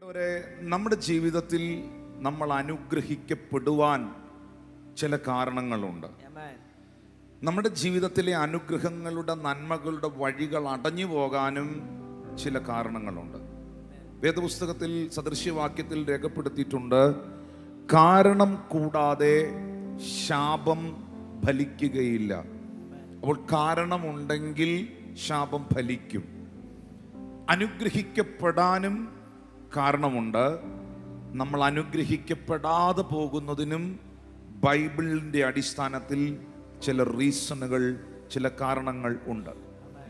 നമ്മുടെ ജീവിതത്തിൽ നമ്മൾ അനുഗ്രഹിക്കപ്പെടുവാൻ ചില കാരണങ്ങളുണ്ട്. നമ്മുടെ ജീവിതത്തിലെ അനുഗ്രഹങ്ങളുടെ നന്മകളുടെ വഴികൾ അടഞ്ഞു പോകാനും ചില കാരണങ്ങളുണ്ട്. വേദപുസ്തകത്തിൽ സദൃശ്യവാക്യത്തിൽ രേഖപ്പെടുത്തിയിട്ടുണ്ട്, കാരണം കൂടാതെ ശാപം ഫലിക്കുകയില്ല. അപ്പോൾ കാരണമുണ്ടെങ്കിൽ ശാപം ഫലിക്കും. അനുഗ്രഹിക്കപ്പെടാനും കാരണമുണ്ട്. നമ്മൾ അനുഗ്രഹിക്കപ്പെടാതെ പോകുന്നതിനും ബൈബിളിൻ്റെ അടിസ്ഥാനത്തിൽ ചില റീസണുകൾ, ചില കാരണങ്ങൾ ഉണ്ട്.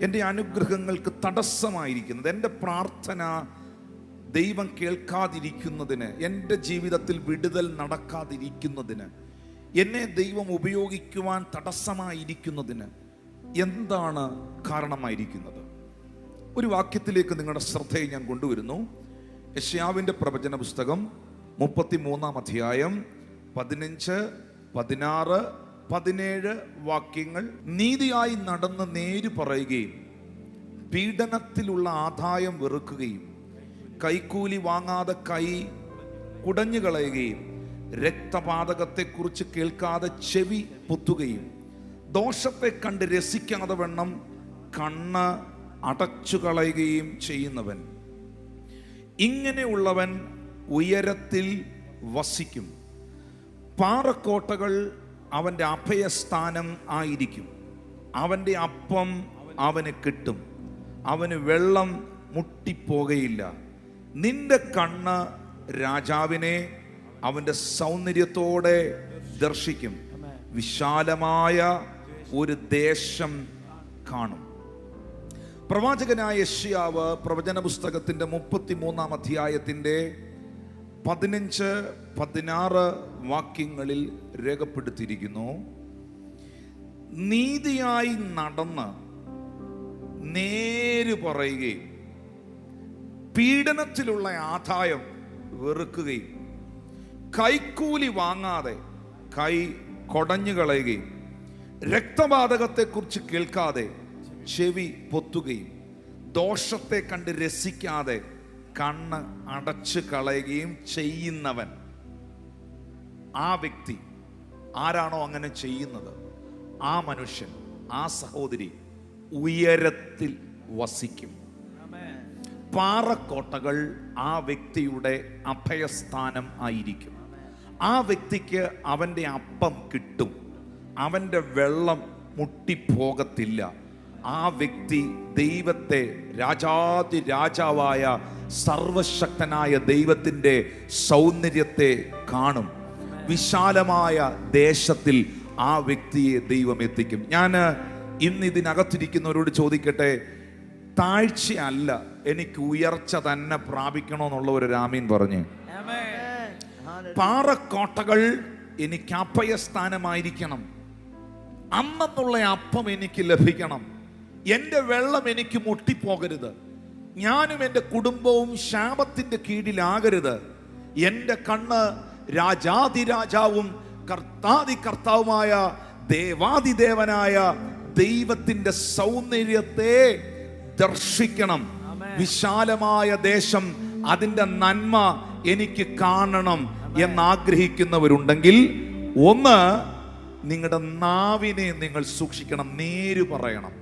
എൻ്റെ അനുഗ്രഹങ്ങൾക്ക് തടസ്സമായിരിക്കുന്നത്, എൻ്റെ പ്രാർത്ഥന ദൈവം കേൾക്കാതിരിക്കുന്നതിന്, എൻ്റെ ജീവിതത്തിൽ വിടുതൽ നടക്കാതിരിക്കുന്നതിന്, എന്നെ ദൈവം ഉപയോഗിക്കുവാൻ തടസ്സമായിരിക്കുന്നതിന് എന്താണ് കാരണമായിരിക്കുന്നത്? ഒരു വാക്യത്തിലേക്ക് നിങ്ങളുടെ ശ്രദ്ധയെ ഞാൻ കൊണ്ടുവരുന്നു. യെശയ്യാവിൻ്റെ പ്രവചന പുസ്തകം 33-ാം അധ്യായം 15, 16, 17 വാക്യങ്ങൾ. നീതിയായി നടന്ന് നേര് പറയുകയും പീഡനത്തിലുള്ള ആദായം വെറുക്കുകയും കൈക്കൂലി വാങ്ങാതെ കൈ കുടഞ്ഞു കളയുകയും രക്തപാതകത്തെക്കുറിച്ച് കേൾക്കാതെ ചെവി പൊത്തുകയും ദോഷത്തെ കണ്ട് രസിക്കാതെ വണ്ണം കണ്ണ് അടച്ചു കളയുകയും ചെയ്യുന്നവൻ, ഇങ്ങനെയുള്ളവൻ ഉയരത്തിൽ വസിക്കും. പാറക്കോട്ടകൾ അവൻ്റെ അഭയസ്ഥാനം ആയിരിക്കും. അവൻ്റെ അപ്പം അവന് കിട്ടും, അവന് വെള്ളം മുട്ടിപ്പോകയില്ല. നിന്റെ കണ്ണ് രാജാവിനെ അവൻ്റെ സൗന്ദര്യത്തോടെ ദർശിക്കും, വിശാലമായ ഒരു ദേശം കാണും. പ്രവാചകനായ യെശയ്യാവ് പ്രവചന പുസ്തകത്തിൻ്റെ 33-ാം അധ്യായത്തിൻ്റെ 15, 16 വാക്യങ്ങളിൽ രേഖപ്പെടുത്തിയിരിക്കുന്നു, നീതിയായി നടന്ന് നേര് പറയുകയും പീഡനത്തിലുള്ള ആദായം വെറുക്കുകയും കൈക്കൂലി വാങ്ങാതെ കൈ കൊടഞ്ഞു കളയുകയും രക്തപാതകത്തെക്കുറിച്ച് കേൾക്കാതെ ചെവി പൊത്തുകയും ദോഷത്തെ കണ്ട് രസിക്കാതെ കണ്ണ് അടച്ചു കളയുകയും ചെയ്യുന്നവൻ, ആ വ്യക്തി ആരാണോ അങ്ങനെ ചെയ്യുന്നത്, ആ മനുഷ്യൻ, ആ സഹോദരി ഉയരത്തിൽ വസിക്കും. പാറക്കോട്ടകൾ ആ വ്യക്തിയുടെ അഭയസ്ഥാനം ആയിരിക്കും. ആ വ്യക്തിക്ക് അവൻ്റെ അപ്പം കിട്ടും, അവൻ്റെ വെള്ളം മുട്ടിപ്പോകത്തില്ല. ആ വ്യക്തി ദൈവത്തെ, രാജാതി രാജാവായ സർവശക്തനായ ദൈവത്തിൻ്റെ സൗന്ദര്യത്തെ കാണും. വിശാലമായ ദേശത്തിൽ ആ വ്യക്തിയെ ദൈവം എത്തിക്കും. ഞാൻ ഇന്ന് ഇതിനകത്തിരിക്കുന്നവരോട് ചോദിക്കട്ടെ, താഴ്ചയല്ല, എനിക്ക് ഉയർച്ച തന്നെ പ്രാപിക്കണമെന്നുള്ളവരൊരു ആമീൻ പറഞ്ഞ്. പാറക്കോട്ടകൾ എനിക്ക് അഭയസ്ഥാനമായിരിക്കണം. അന്നുള്ള അപ്പം എനിക്ക് ലഭിക്കണം. എൻ്റെ വെള്ളം എനിക്ക് മുട്ടിപ്പോകരുത്. ഞാനും എൻ്റെ കുടുംബവും ശാപത്തിൻ്റെ കീഴിലാകരുത്. എൻ്റെ കണ്ണ് രാജാതിരാജാവും കർത്താതി കർത്താവുമായ ദേവാതിദേവനായ ദൈവത്തിൻ്റെ സൗന്ദര്യത്തെ ദർശിക്കണം. വിശാലമായ ദേശം, അതിൻ്റെ നന്മ എനിക്ക് കാണണം എന്നാഗ്രഹിക്കുന്നവരുണ്ടെങ്കിൽ, ഒന്ന്, നിങ്ങളുടെ നാവിനെ നിങ്ങൾ സൂക്ഷിക്കണം. നേര് പറയണം.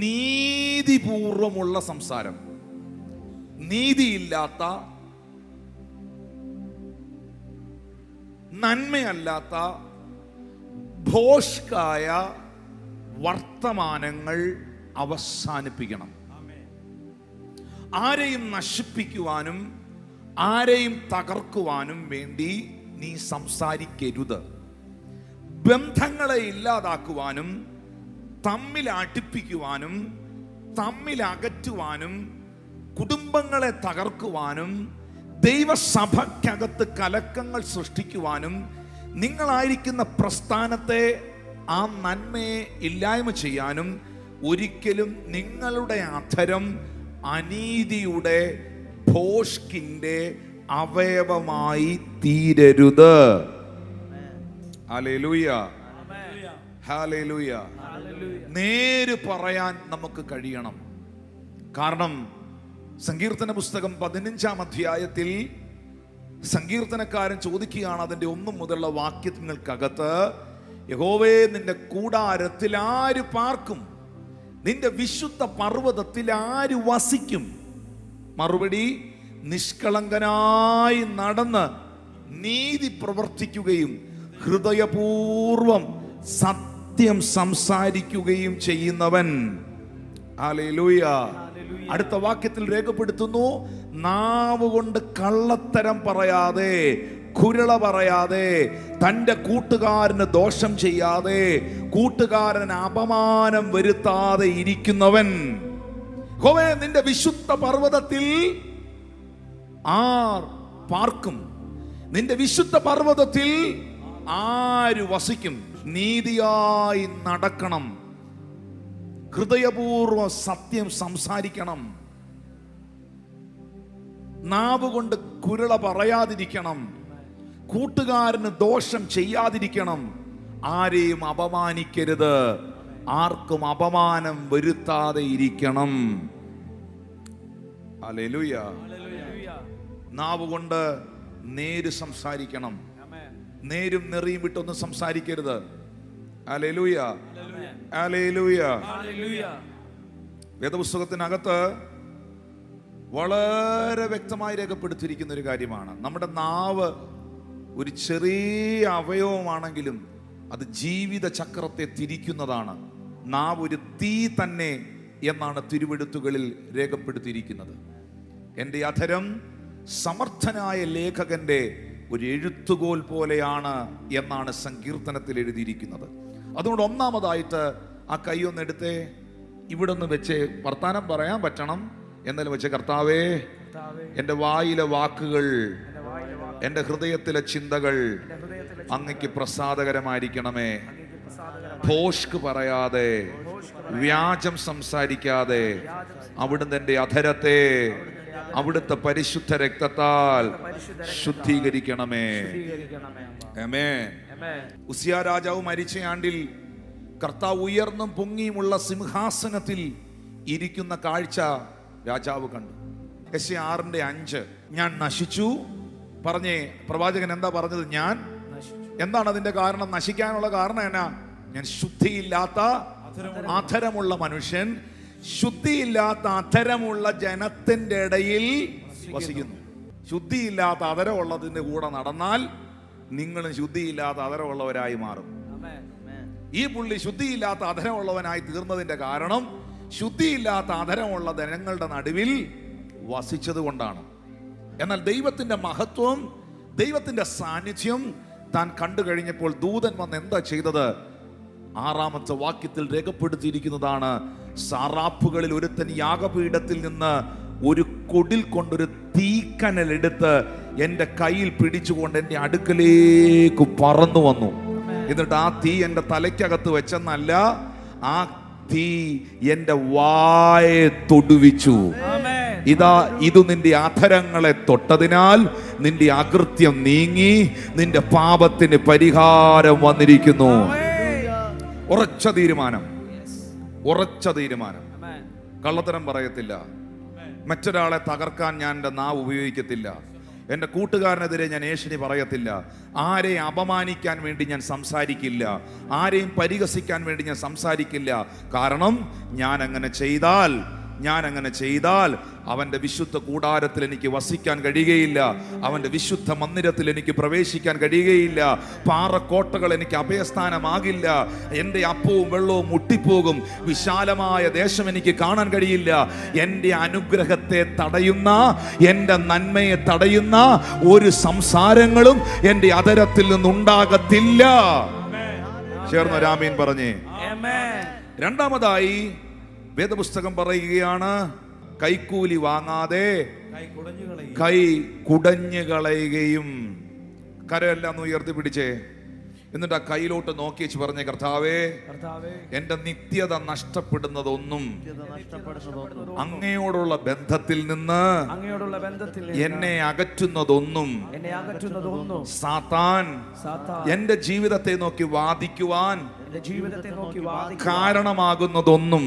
നീതിപൂർവമുള്ള സംസാരം, നീതിയില്ലാത്ത, നന്മയല്ലാത്ത ഭോഷ്കായ വർത്തമാനങ്ങൾ അവസാനിപ്പിക്കണം. ആരെയും നശിപ്പിക്കുവാനും ആരെയും തകർക്കുവാനും വേണ്ടി നീ സംസാരിക്കരുത്. ബന്ധങ്ങളെ ഇല്ലാതാക്കുവാനും തമ്മിൽ അടുപ്പിക്കുവാനും തമ്മിൽ അകറ്റുവാനും കുടുംബങ്ങളെ തകർക്കുവാനും ദൈവസഭയ്ക്കകത്ത് കലക്കങ്ങൾ സൃഷ്ടിക്കുവാനും നിങ്ങളായിരിക്കുന്ന പ്രസ്ഥാനത്തെ, ആ നന്മയെ ഇല്ലായ്മ ചെയ്യാനും ഒരിക്കലും നിങ്ങളുടെ അധരം അനീതിയുടെ ഭോഷ്കിന്റെ അവയവമായി തീരരുത്. Hallelujah, hallelujah. നേര് പറയാൻ നമുക്ക് കഴിയണം. കാരണം സങ്കീർത്തന പുസ്തകം 15-ാം അധ്യായത്തിൽ സങ്കീർത്തനക്കാരൻ ചോദിക്കുകയാണ് അതിൻ്റെ 1 മുതലുള്ള വാക്യങ്ങൾക്കകത്ത്, യഹോവേ, നിന്റെ കൂടാരത്തിൽ ആര് പാർക്കും? നിന്റെ വിശുദ്ധ പർവ്വതത്തിൽ ആര് വസിക്കും? മറുപടി, നിഷ്കളങ്കനായി നടന്ന് നീതി പ്രവർത്തിക്കുകയും ഹൃദയപൂർവം സത്യം സംസാരിക്കുകയും ചെയ്യുന്നവൻ. ഹല്ലേലൂയ. അടുത്ത വാക്യത്തിൽ രേഖപ്പെടുത്തുന്നു, നാവ് കൊണ്ട് കള്ളത്തരം പറയാതെ, കുരള പറയാതെ, തൻ്റെ കൂട്ടുകാരന് ദോഷം ചെയ്യാതെ, കൂട്ടുകാരന് അപമാനം വരുത്താതെ ഇരിക്കുന്നവൻ. യഹോവേ, നിന്റെ വിശുദ്ധ പർവ്വതത്തിൽ ആർ പാർക്കും? നിന്റെ വിശുദ്ധ പർവ്വതത്തിൽ ആര് വസിക്കും? നീതിയായി നടക്കണം, ഹൃദയപൂർവ്വം സത്യം സംസാരിക്കണം, നാവ് കൊണ്ട് കുരള പറയാതിരിക്കണം, കൂട്ടുകാരന് ദോഷം ചെയ്യാതിരിക്കണം, ആരെയും അപമാനിക്കരുത്, ആർക്കും അപമാനം വരുത്താതെ ഇരിക്കണം. ഹല്ലേലൂയ. നാവ് കൊണ്ട് നേര് സംസാരിക്കണം, നേരും നെറിയും വിട്ടൊന്നും സംസാരിക്കരുത്. Hallelujah, hallelujah. വേദപുസ്തകത്തിനകത്ത് വളരെ വ്യക്തമായി രേഖപ്പെടുത്തിയിരിക്കുന്ന ഒരു കാര്യമാണ്, നമ്മുടെ നാവ് ഒരു ചെറിയ അവയവമാണെങ്കിലും അത് ജീവിത ചക്രത്തെ തിരിക്കുന്നതാണ്. നാവ് ഒരു തീ തന്നെ എന്നാണ് തിരുവെഴുത്തുകളിൽ രേഖപ്പെടുത്തിയിരിക്കുന്നത്. എൻ്റെ അധരം സമർത്ഥനായ ലേഖകന്റെ ഒരു എഴുത്തുകോൽ പോലെയാണ് എന്നാണ് സങ്കീർത്തനത്തിൽ എഴുതിയിരിക്കുന്നത്. അതുകൊണ്ട് ഒന്നാമതായിട്ട് ആ കൈയൊന്നെടുത്തേ, ഇവിടെ നിന്ന് വെച്ച് വർത്താനം പറയാൻ പറ്റണം. എന്നാലും വെച്ച്, കർത്താവേ, എൻ്റെ വായിലെ വാക്കുകൾ, എൻ്റെ ഹൃദയത്തിലെ ചിന്തകൾ അങ്ങയ്ക്ക് പ്രസാദകരമായിരിക്കണമേ. ഭോഷ്ക് പറയാതെ, വ്യാജം സംസാരിക്കാതെ അവിടുന്ന് എൻ്റെ അധരത്തെ അവിടുത്തെ പരിശുദ്ധ രക്തത്താൽ ശുദ്ധീകരിക്കണമേ. ആമേൻ. ഉസിയ രാജാവ് മരിച്ച ആണ്ടിൽ കർത്താവ് ഉയർന്നും പൊങ്ങിയുമുള്ള സിംഹാസനത്തിൽ ഇരിക്കുന്ന കാഴ്ച രാജാവ് കണ്ടു. യെശയ്യാ 6:5, ഞാൻ നശിച്ചു പറഞ്ഞേ. പ്രവാചകൻ എന്താ പറഞ്ഞത്? ഞാൻ. എന്താണ് അതിന്റെ കാരണം? നശിക്കാനുള്ള കാരണം എന്നാ? ഞാൻ ശുദ്ധിയില്ലാത്ത അധരമുള്ള മനുഷ്യൻ, ശുദ്ധിയില്ലാത്ത അധരമുള്ള ജനത്തിന്റെ ഇടയിൽ വസിക്കുന്നു. ശുദ്ധിയില്ലാത്ത അധരമുള്ളതിന്റെ കൂടെ നടന്നാൽ നിങ്ങളും ശുദ്ധിയില്ലാത്ത അധരമുള്ളവരായി മാറും. ഈ പുള്ളി ശുദ്ധിയില്ലാത്ത അധരമുള്ളവനായി തീർന്നതിന്റെ കാരണം ശുദ്ധിയില്ലാത്ത അധരമുള്ള ജനങ്ങളുടെ നടുവിൽ വസിച്ചത് കൊണ്ടാണ്. എന്നാൽ ദൈവത്തിന്റെ മഹത്വം, ദൈവത്തിന്റെ സാന്നിധ്യം താൻ കണ്ടു കഴിഞ്ഞപ്പോൾ ദൂതൻ വന്ന് എന്താ ചെയ്തത്? 6-ാമത്തെ വാക്യത്തിൽ രേഖപ്പെടുത്തിയിരിക്കുന്നതാണ്, സാറാപ്പുകളിൽ ഒരുത്തൻ യാഗപീഠത്തിൽ നിന്ന് ഒരു കൊടിൽ കൊണ്ടൊരു തീക്കനൽ എടുത്ത് എൻ്റെ കയ്യിൽ പിടിച്ചുകൊണ്ട് എൻ്റെ അടുക്കലേക്ക് പറന്നു വന്നു. എന്നിട്ട് ആ തീ എൻ്റെ തലയ്ക്കകത്ത് വെച്ചെന്നല്ല, ആ തീ എൻ്റെ വായെ തൊടുവിച്ചു. ഇതാ, ഇത് നിന്റെ അധരങ്ങളെ തൊട്ടതിനാൽ നിന്റെ അകൃത്യം നീങ്ങി, നിന്റെ പാപത്തിന് പരിഹാരം വന്നിരിക്കുന്നു. ഉറച്ച തീരുമാനം, ഉറച്ച തീരുമാനം. കള്ളത്തരം പറയത്തില്ല, മറ്റൊരാളെ തകർക്കാൻ ഞാൻ എൻ്റെ നാവ് ഉപയോഗിക്കത്തില്ല, എൻ്റെ കൂട്ടുകാരനെതിരെ ഞാൻ ഏഷണി പറയത്തില്ല, ആരെയും അപമാനിക്കാൻ വേണ്ടി ഞാൻ സംസാരിക്കില്ല, ആരെയും പരിഹസിക്കാൻ വേണ്ടി ഞാൻ സംസാരിക്കില്ല. കാരണം ഞാൻ അങ്ങനെ ചെയ്താൽ അവൻ്റെ വിശുദ്ധ കൂടാരത്തിൽ എനിക്ക് വസിക്കാൻ കഴിയുകയില്ല, അവൻ്റെ വിശുദ്ധ മന്ദിരത്തിൽ എനിക്ക് പ്രവേശിക്കാൻ കഴിയുകയില്ല, പാറക്കോട്ടകൾ എനിക്ക് അഭയസ്ഥാനമാകില്ല, എൻ്റെ അപ്പവും വെള്ളവും മുട്ടിപ്പോകും, വിശാലമായ ദേശം എനിക്ക് കാണാൻ കഴിയില്ല. എൻ്റെ അനുഗ്രഹത്തെ തടയുന്ന, എൻ്റെ നന്മയെ തടയുന്ന ഒരു സംസാരങ്ങളും എൻ്റെ അധരത്തിൽ നിന്നുണ്ടാകത്തില്ല. ചേർന്ന് ആമേൻ പറഞ്ഞേ. രണ്ടാമതായി വേദപുസ്തകം പറയുകയാണ്, കൈക്കൂലി വാങ്ങാതെ കൈ കുടഞ്ഞു കളയുകയും. കരമെല്ലാം ഒന്ന് ഉയർത്തി പിടിച്ചേ. എന്നിട്ട് ആ കയ്യിലോട്ട് നോക്കി വെച്ച് പറഞ്ഞേ, കർത്താവേ, എന്റെ നിത്യത നഷ്ടപ്പെടുന്നതൊന്നും അങ്ങയോടുള്ള ബന്ധത്തിൽ നിന്ന് എന്നെ അകറ്റുന്നതൊന്നും സാത്താൻ എന്റെ ജീവിതത്തെ നോക്കി വാദിക്കുവാൻ കാരണമാകുന്നതൊന്നും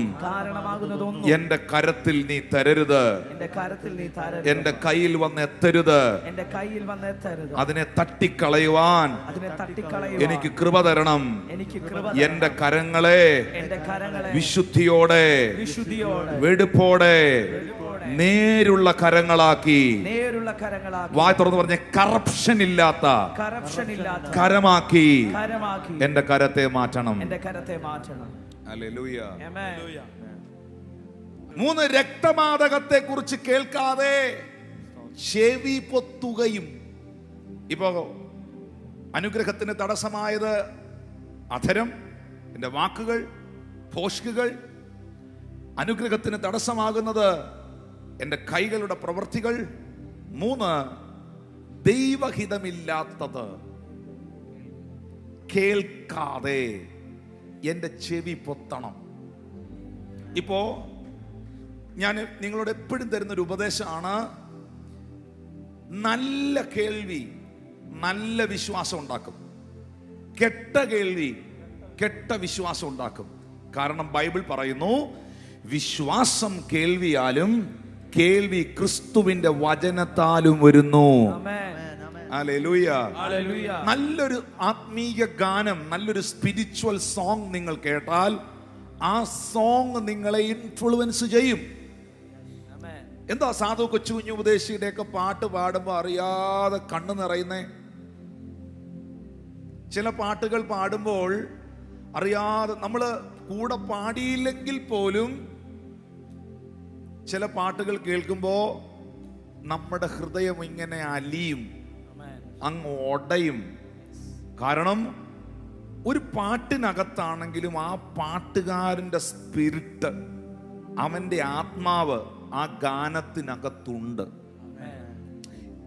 എന്റെ കരത്തിൽ നീ തരരുത്, എന്റെ കയ്യിൽ വന്ന് എത്തരുത്. അതിനെ തട്ടിക്കളയുവാൻ എനിക്ക് കൃപ തരണം. എന്റെ കരങ്ങളെ വിശുദ്ധിയോടെ വെടുപ്പോടെ നേരുള്ള കരങ്ങളാക്കി, വായ് തുറന്ന് പറഞ്ഞ കറപ്ഷൻ ഇല്ലാത്ത കരമാക്കി എന്റെ കരത്തെ മാറ്റണം. ഹല്ലേലൂയ. 3 രക്തമാതകത്തെ കുറിച്ച് കേൾക്കാതെ ചെവി പൊത്തുകയും. ഇപ്പോ അനുഗ്രഹത്തിന് തടസ്സമായത് അധരം, എന്റെ വാക്കുകൾ, ഭോഷ്കുകൾ. അനുഗ്രഹത്തിന് തടസ്സമാകുന്നത് എന്റെ കൈകളുടെ പ്രവൃത്തികൾ. 3 ദൈവഹിതമില്ലാത്തത് കേൾക്കാതെ എന്റെ ചെവി പൊത്തണം. ഇപ്പോ ഞാൻ നിങ്ങളോട് എപ്പോഴും തരുന്നൊരു ഉപദേശമാണ്, നല്ല കേൾവി നല്ല വിശ്വാസം ഉണ്ടാക്കും, കെട്ട കേൾവി കെട്ട വിശ്വാസം ഉണ്ടാക്കും. കാരണം ബൈബിൾ പറയുന്നു, വിശ്വാസം കേൾവിയാലും കേൾവി ക്രിസ്തുവിന്റെ വചനത്താലും വരുന്നു. ഹല്ലേലൂയ. നല്ലൊരു ആത്മീയ ഗാനം, നല്ലൊരു സ്പിരിച്വൽ സോങ് നിങ്ങൾ കേട്ടാൽ ആ സോങ് നിങ്ങളെ ഇൻഫ്ലുവൻസ് ചെയ്യും. എന്താ സാധു കൊച്ചു കുഞ്ഞു ഉപദേശിയുടെ ഒക്കെ പാട്ട് പാടുമ്പോ അറിയാതെ കണ്ണു നിറയുന്നേ? ചില പാട്ടുകൾ പാടുമ്പോൾ അറിയാതെ, നമ്മള് കൂടെ പാടിയില്ലെങ്കിൽ പോലും ചില പാട്ടുകൾ കേൾക്കുമ്പോ നമ്മുടെ ഹൃദയം ഇങ്ങനെ അലിയും, അങ്ങ് ഒടയും. കാരണം ഒരു പാട്ടിനകത്താണെങ്കിലും ആ പാട്ടുകാരന്റെ സ്പിരിറ്റ്, അവന്റെ ആത്മാവ് ആ ഗാനത്തിനകത്തുണ്ട്.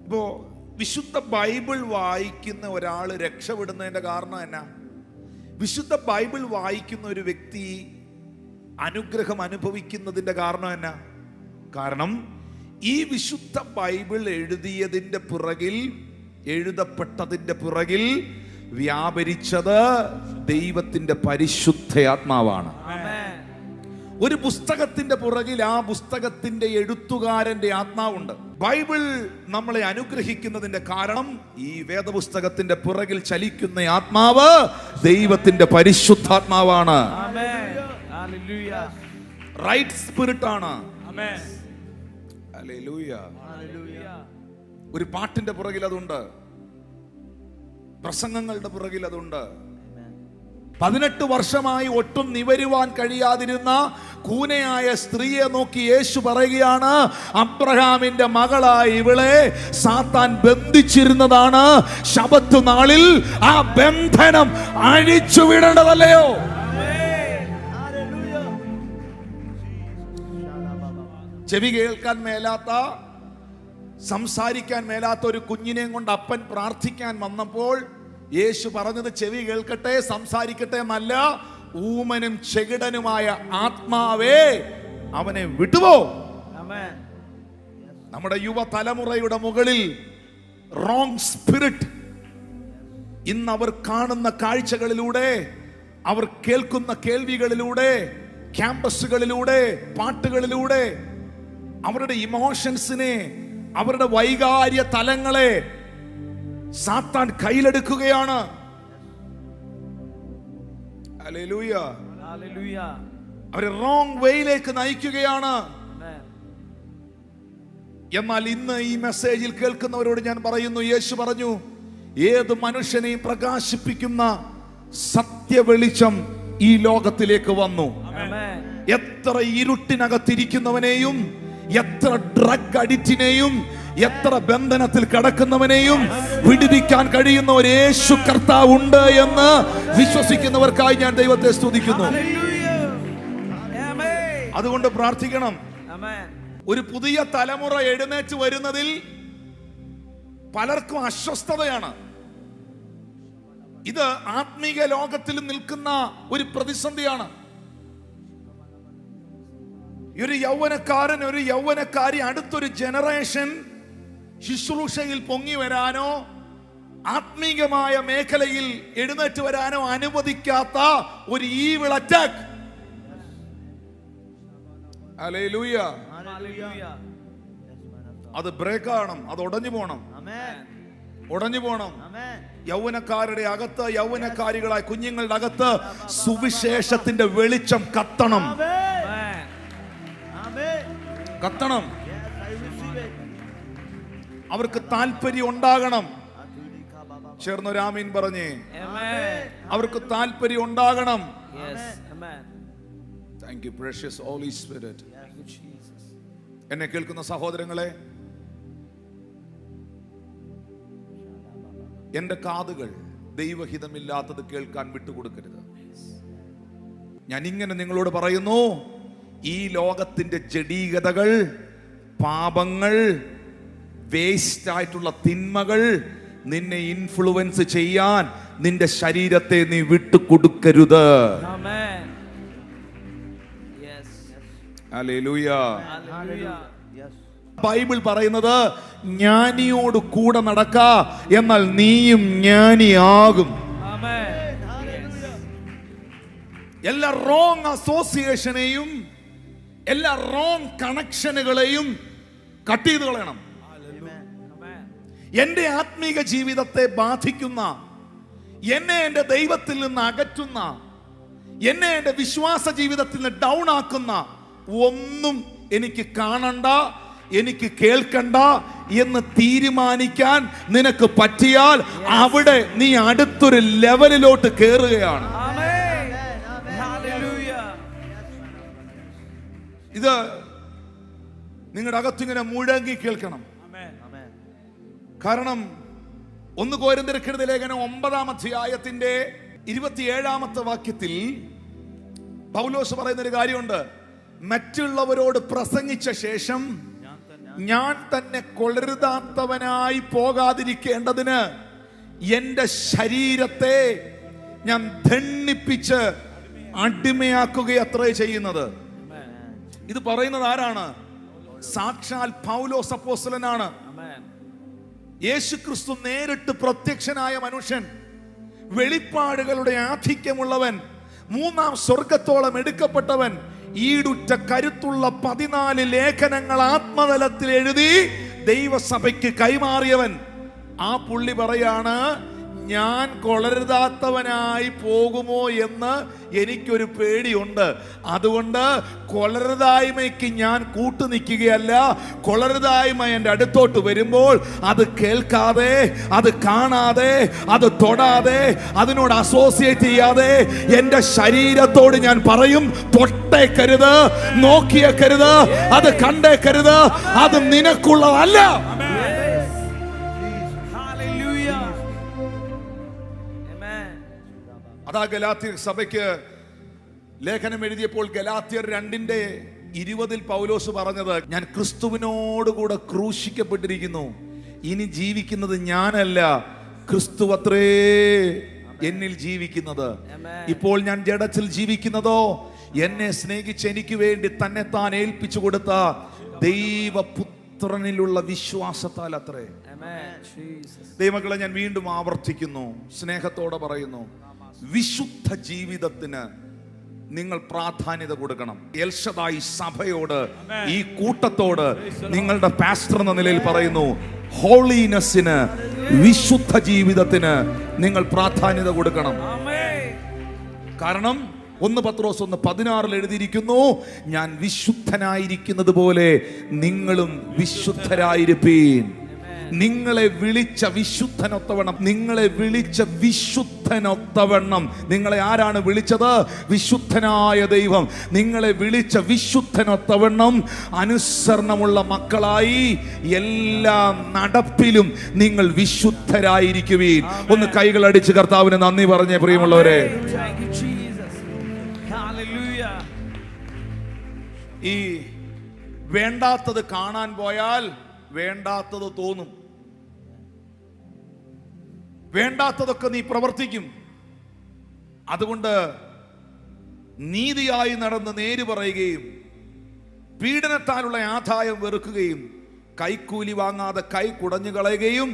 ഇപ്പോ വിശുദ്ധ ബൈബിൾ വായിക്കുന്ന ഒരാൾ രക്ഷപ്പെടുന്നതിന്റെ കാരണം എന്നാ? വിശുദ്ധ ബൈബിൾ വായിക്കുന്ന ഒരു വ്യക്തി അനുഗ്രഹം അനുഭവിക്കുന്നതിന്റെ കാരണം എന്നാ? കാരണം ഈ വിശുദ്ധ ബൈബിൾ എഴുതിയതിന്റെ പുറകിൽ, എഴുതപ്പെട്ടതിന്റെ പുറകിൽ വ്യാപരിച്ചത് ദൈവത്തിന്റെ പരിശുദ്ധ ആത്മാവാണ്. ഒരു പുസ്തകത്തിന്റെ പുറകിൽ ആ പുസ്തകത്തിന്റെ എഴുത്തുകാരന്റെ ആത്മാവുണ്ട്. ബൈബിൾ നമ്മളെ അനുഗ്രഹിക്കുന്നതിന്റെ കാരണം ഈ വേദപുസ്തകത്തിന്റെ പുറകിൽ ചലിക്കുന്ന ആത്മാവ് ദൈവത്തിന്റെ പരിശുദ്ധാത്മാവാണ്. റൈറ്റ് സ്പിരിറ്റ് ആണ്. ഒരു പാട്ടിന്റെ പുറകിൽ അതുണ്ട്, പ്രസംഗങ്ങളുടെ പുറകിൽ അതുണ്ട്. 18 വർഷമായി ഒട്ടും നിവരുവാൻ കഴിയാതിരുന്ന കൂനയായ സ്ത്രീയെ നോക്കി യേശു പറയുകയാണ്, അബ്രഹാമിന്റെ മകളായ ഇവളെ സാത്താൻ ബന്ധിച്ചിരുന്നതാണ്. ശബത്ത് നാളിൽ ആ ബന്ധനം അഴിച്ചുവിടേണ്ടതല്ലയോ? ചെവി കേൾക്കാൻ മേലാത്ത, സംസാരിക്കാൻ മേലാത്ത ഒരു കുഞ്ഞിനെയും കൊണ്ട് അപ്പൻ പ്രാർത്ഥിക്കാൻ വന്നപ്പോൾ യേശു പറഞ്ഞത് ചെവി കേൾക്കട്ടെ, സംസാരിക്കട്ടെ എന്നല്ല, ഊമനും ചെകിടനുമായ ആത്മാവേ അവനെ വിട്ടുപോ. നമ്മുടെ യുവതലമുറയുടെ മുകളിൽ റോങ് സ്പിരിറ്റ് ഇന്ന് അവർ കാണുന്ന കാഴ്ചകളിലൂടെ, അവർ കേൾക്കുന്ന കേൾവികളിലൂടെ, ക്യാമ്പസുകളിലൂടെ, പാട്ടുകളിലൂടെ അവരുടെ ഇമോഷൻസിനെ, അവരുടെ വൈകാര്യ തലങ്ങളെ സാത്താൻ കയ്യിലെടുക്കുകയാണ്. ഹല്ലേലൂയ. അവരെ റോങ് വേയിലേക്ക് നയിക്കുകയാണ്. എന്നാൽ ഇന്ന് ഈ മെസ്സേജിൽ കേൾക്കുന്നവരോട് ഞാൻ പറയുന്നു, യേശു പറഞ്ഞു, ഏത് മനുഷ്യനെയും പ്രകാശിപ്പിക്കുന്ന സത്യവെളിച്ചം ഈ ലോകത്തിലേക്ക് വന്നു. എത്ര ഇരുട്ടിനകത്തിരിക്കുന്നവനെയും, എത്ര ഡ്രഗ് അഡിക്റ്റിനെയും, എത്ര ബന്ധനത്തിൽ കിടക്കുന്നവനെയും വിടുവിക്കാൻ കഴിയുന്ന ഒരു യേശു കർത്താവ് ഉണ്ട് എന്ന് വിശ്വസിക്കുന്നവർക്കായി ഞാൻ ദൈവത്തെ സ്തുതിക്കുന്നു. അതുകൊണ്ട് പ്രാർത്ഥിക്കണം. ഒരു പുതിയ തലമുറ എഴുന്നേറ്റ് വരുന്നതിൽ പലർക്കും അസ്വസ്ഥതയാണ്. ഇത് ആത്മീക ലോകത്തിൽ നിൽക്കുന്ന ഒരു പ്രതിസന്ധിയാണ്. ഒരു യൗവനക്കാരൻ, ഒരു യൗവനക്കാരി, അടുത്തൊരു ജനറേഷൻ ശുശ്രൂഷയിൽ പൊങ്ങി വരാനോ ആത്മീകമായ മേഖലയിൽ എഴുന്നേറ്റ് വരാനോ അനുവദിക്കാത്ത ഒരു ഈവിൾ അറ്റാക്ക്. ഹല്ലേലൂയ. അത് ബ്രേക്ക് ആവണം, അത് ഉടഞ്ഞു പോണം, ഉടഞ്ഞു പോണം. യൗവനക്കാരുടെ അകത്ത്, യൗവനക്കാരികളായ കുഞ്ഞുങ്ങളുടെ അകത്ത് സുവിശേഷത്തിന്റെ വെളിച്ചം കത്തണം, കത്തണം. അവർക്ക് താല്പര്യം ഉണ്ടാകണം. ചേർന്നൊരാമീൻ പറഞ്ഞേ. അവർക്ക് താല്പര്യം ഉണ്ടാകണം. Thank you precious holy spirit. എന്നെ കേൾക്കുന്ന സഹോദരങ്ങളെ, എന്റെ കാതുകൾ ദൈവഹിതമില്ലാത്തത് കേൾക്കാൻ വിട്ടുകൊടുക്കരുത്. ഞാൻ ഇങ്ങനെ നിങ്ങളോട് പറയുന്നു, ഈ ലോകത്തിന്റെ ജഡീകതകൾ, പാപങ്ങൾ, വേസ്റ്റ് ആയിട്ടുള്ള തിന്മകൾ നിന്നെ ഇൻഫ്ലുവൻസ് ചെയ്യാൻ നിന്റെ ശരീരത്തെ നീ വിട്ടുകൊടുക്കരുത്. ഹല്ലേലൂയ. ബൈബിൾ പറയുന്നത് ജ്ഞാനിയോട് കൂടെ നടക്ക, എന്നാൽ നീയും ജ്ഞാനിയാകും. എല്ലാ റോങ് അസോസിയേഷനെയും എല്ലാ റോങ് കണക്ഷനുകളെയും കട്ട് ചെയ്ത് കളയണം. എന്റെ ആത്മീക ജീവിതത്തെ ബാധിക്കുന്ന, എന്നെ എന്റെ ദൈവത്തിൽ നിന്ന് അകറ്റുന്ന, എന്നെ എന്റെ വിശ്വാസ ജീവിതത്തിൽ നിന്ന് ഡൗൺ ആക്കുന്ന ഒന്നും എനിക്ക് കാണണ്ട, എനിക്ക് കേൾക്കണ്ട എന്ന് തീരുമാനിക്കാൻ നിനക്ക് പറ്റിയാൽ അവിടെ നീ അടുത്തൊരു ലെവലിലോട്ട് കയറുകയാണ്. ഇത് നിങ്ങളുടെ അകത്തിങ്ങനെ മുഴങ്ങി കേൾക്കണം. കാരണം 1 കൊരിന്ത്യർക്കെഴുതിയ ലേഖനം 9-ാം അധ്യായത്തിന്റെ 27-ാമത്തെ വാക്യത്തിൽ പൗലോസ് പറയുന്ന ഒരു കാര്യമുണ്ട്. മറ്റുള്ളവരോട് പ്രസംഗിച്ച ശേഷം ഞാൻ തന്നെ കൊള്ളരുതാത്തവനായി പോകാതിരിക്കേണ്ടതിന് എന്റെ ശരീരത്തെ ഞാൻ ദണ്ഡിപ്പിച്ച് അടിമയാക്കുകയത്രേ ചെയ്യുന്നത്. ഇത് പറയുന്നത് ആരാണ്? സാക്ഷാൽ പൗലോസ് അപ്പോസ്തലനാണ്. യേശുക്രിസ്തു നേരിട്ട് പ്രത്യക്ഷനായ മനുഷ്യൻ, വെളിപ്പാടുകളുടെ ആധിക്യമുള്ളവൻ, 3-ാം സ്വർഗത്തോളം എടുക്കപ്പെട്ടവൻ, ഈടുറ്റ കരുത്തുള്ള 14 ലേഖനങ്ങൾ ആത്മതലത്തിൽ എഴുതി ദൈവസഭയ്ക്ക് കൈമാറിയവൻ. ആ പുള്ളി പറയാണ്, ഞാൻ കൊളരുതാത്തവനായി പോകുമോ എന്ന് എനിക്കൊരു പേടിയുണ്ട്. അതുകൊണ്ട് കൊളരുതായ്മയ്ക്ക് ഞാൻ കൂട്ടുനിൽക്കുകയല്ല. കൊളരുതായ്മ എൻ്റെ അടുത്തോട്ട് വരുമ്പോൾ അത് കേൾക്കാതെ, അത് കാണാതെ, അത് തൊടാതെ, അതിനോട് അസോസിയേറ്റ് ചെയ്യാതെ എൻ്റെ ശരീരത്തോട് ഞാൻ പറയും, തൊട്ടേക്കരുത്, നോക്കിയേക്കരുത്, അത് കണ്ടേക്കരുത്, അത് നിനക്കുള്ളതല്ല. അതാ ഗലാത്യർ സഭയ്ക്ക് ലേഖനം എഴുതിയപ്പോൾ ഗലാത്യർ 2:20 പൗലോസ് പറഞ്ഞത്, ഞാൻ ക്രിസ്തുവിനോടുകൂടെ ക്രൂശിക്കപ്പെട്ടിരിക്കുന്നു, ഇനി ജീവിക്കുന്നത് ഞാനല്ല, ക്രിസ്തു അത്രേ എന്നിൽ ജീവിക്കുന്നത്. ഇപ്പോൾ ഞാൻ ജഡത്തിൽ ജീവിക്കുന്നതോ എന്നെ സ്നേഹിച്ച് എനിക്ക് വേണ്ടി തന്നെ താൻ ഏൽപ്പിച്ചു കൊടുത്ത ദൈവപുത്രനിലുള്ള വിശ്വാസത്താൽ അത്രേ. ദൈവമക്കളെ, ഞാൻ വീണ്ടും ആവർത്തിക്കുന്നു, സ്നേഹത്തോടെ പറയുന്നു, വിശുദ്ധ ജീവിതത്തിന് നിങ്ങൾ പ്രാധാന്യത കൊടുക്കണം. എൽഷദായി സഭയോട്, ഈ കൂട്ടത്തോട് നിങ്ങളുടെ പാസ്റ്റർ എന്ന നിലയിൽ പറയുന്നു, ഹോളിനെസ്സിന്, വിശുദ്ധ ജീവിതത്തിന് നിങ്ങൾ പ്രാധാന്യത കൊടുക്കണം. കാരണം 1 പത്രോസ് 1:16 എഴുതിയിരിക്കുന്നു, ഞാൻ വിശുദ്ധനായിരിക്കുന്നത് പോലെ നിങ്ങളും വിശുദ്ധരായിരിപ്പീൻ. നിങ്ങളെ വിളിച്ച വിശുദ്ധനൊത്തവണ്ണം, നിങ്ങളെ വിളിച്ച വിശുദ്ധനൊത്തവണ്ണം. നിങ്ങളെ ആരാണ് വിളിച്ചത്? വിശുദ്ധനായ ദൈവം. നിങ്ങളെ വിളിച്ച വിശുദ്ധനൊത്തവണ്ണം അനുസരണമുള്ള മക്കളായി എല്ലാ നടപ്പിലും നിങ്ങൾ വിശുദ്ധരായിരിക്കുവീൻ. ഒന്ന് കൈകളടിച്ച് കർത്താവിന് നന്ദി പറഞ്ഞേ പ്രിയമുള്ളവരെ. ഈ വേണ്ടാത്തത് കാണാൻ പോയാൽ വേണ്ടാത്തത് തോന്നും, വേണ്ടാത്തതൊക്കെ നീ പ്രവർത്തിക്കും. അതുകൊണ്ട് നീതിയായി നടന്ന് നേര് പറയുകയും പീഡനത്താലുള്ള ആദായം വെറുക്കുകയും കൈക്കൂലി വാങ്ങാതെ കൈ കുടഞ്ഞു കളയുകയും